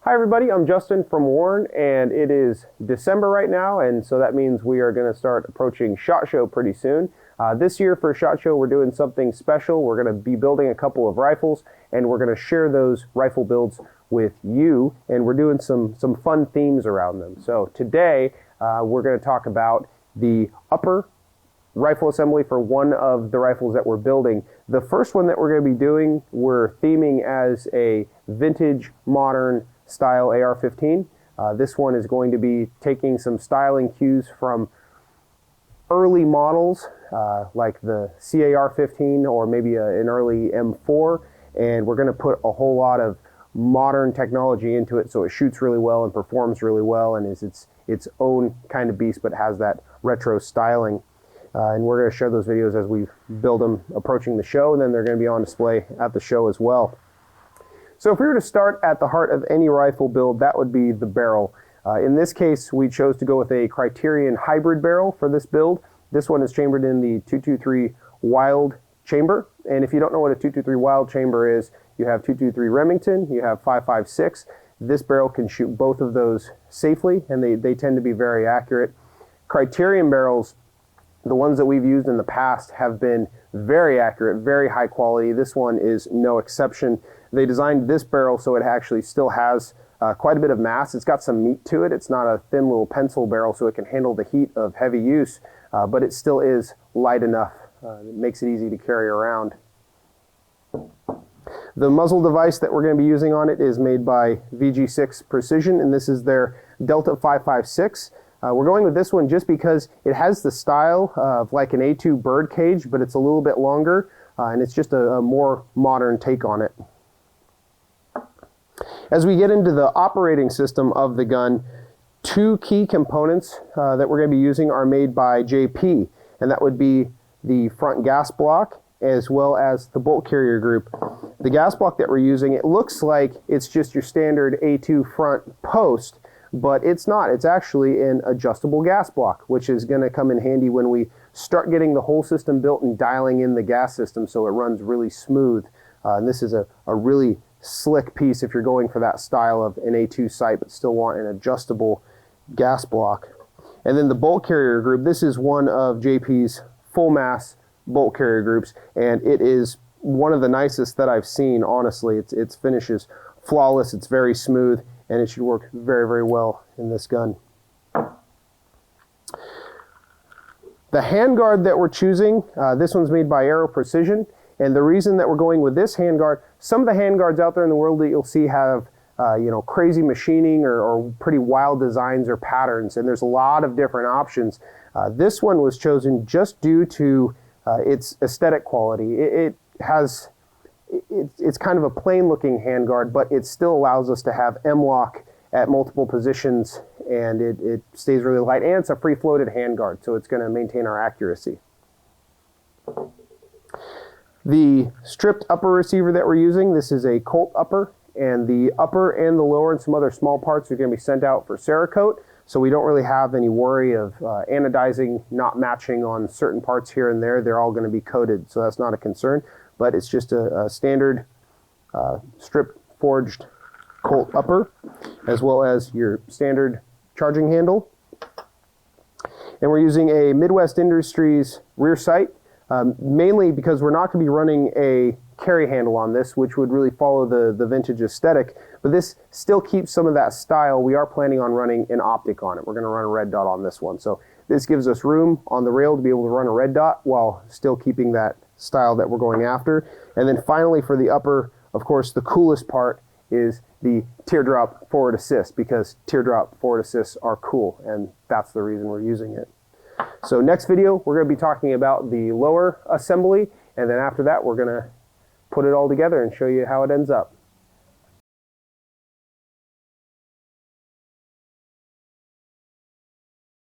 Hi everybody, I'm Justin from Warren, and it is December right now, and so that means we are going to start approaching SHOT Show pretty soon. This year for SHOT Show we're doing something special. We're going to be building a couple of rifles, and we're going to share those rifle builds with you, and we're doing some fun themes around them. So today we're going to talk about the upper rifle assembly for one of the rifles that we're building. The first one that we're going to be doing, we're theming as a vintage modern style AR-15. This one is going to be taking some styling cues from early models like the AR-15 or maybe an early M4, and we're going to put a whole lot of modern technology into it so it shoots really well and performs really well and is its own kind of beast, but has that retro styling. And we're going to share those videos as we build them approaching the show, and then they're going to be on display at the show as well. So if we were to start at the heart of any rifle build, that would be the barrel. In this case, we chose to go with a Criterion hybrid barrel for this build. This one is chambered in the 223 Wild chamber. And if you don't know what a 223 Wild chamber is, you have 223 Remington, you have 5.56. This barrel can shoot both of those safely, and they tend to be very accurate. Criterion barrels, the ones that we've used in the past, have been very accurate, very high quality. This one is no exception. They designed this barrel so it actually still has quite a bit of mass. It's got some meat to it. It's not a thin little pencil barrel, so it can handle the heat of heavy use, but it still is light enough. It makes it easy to carry around. The muzzle device that we're going to be using on it is made by VG6 Precision, and this is their Delta 5.56. We're going with this one just because it has the style of like an A2 bird cage, but it's a little bit longer, and it's just a more modern take on it. As we get into the operating system of the gun, two key components that we're going to be using are made by JP, and that would be the front gas block as well as the bolt carrier group. The gas block that we're using, it looks like it's just your standard A2 front post, but it's not. It's actually an adjustable gas block, which is going to come in handy when we start getting the whole system built and dialing in the gas system so it runs really smooth. And this is a really slick piece if you're going for that style of an A2 sight but still want an adjustable gas block. And then the bolt carrier group, this is one of JP's full mass bolt carrier groups, and it is one of the nicest that I've seen, honestly. Its finish is flawless, it's very smooth, and it should work very, very well in this gun. The handguard that we're choosing, this one's made by Aero Precision, and the reason that we're going with this handguard, some of the handguards out there in the world that you'll see have crazy machining or pretty wild designs or patterns, and there's a lot of different options. This one was chosen just due to its aesthetic quality. It's kind of a plain looking handguard, but it still allows us to have M-lock at multiple positions, and it stays really light, and it's a free floated handguard, so it's going to maintain our accuracy. The stripped upper receiver that we're using, this is a Colt upper, and the upper and the lower and some other small parts are going to be sent out for Cerakote, so we don't really have any worry of anodizing not matching on certain parts here and there. They're all going to be coated, so that's not a concern, but it's just a standard strip forged Colt upper, as well as your standard charging handle. And we're using a Midwest Industries rear sight, mainly because we're not going to be running a carry handle on this, which would really follow the vintage aesthetic, but this still keeps some of that style. We are planning on running an optic on it. We're going to run a red dot on this one, so this gives us room on the rail to be able to run a red dot while still keeping that style that we're going after. And then finally for the upper, of course, the coolest part is the teardrop forward assist, because teardrop forward assists are cool, and that's the reason we're using it. So next video, we're going to be talking about the lower assembly, and then after that, we're going to put it all together and show you how it ends up.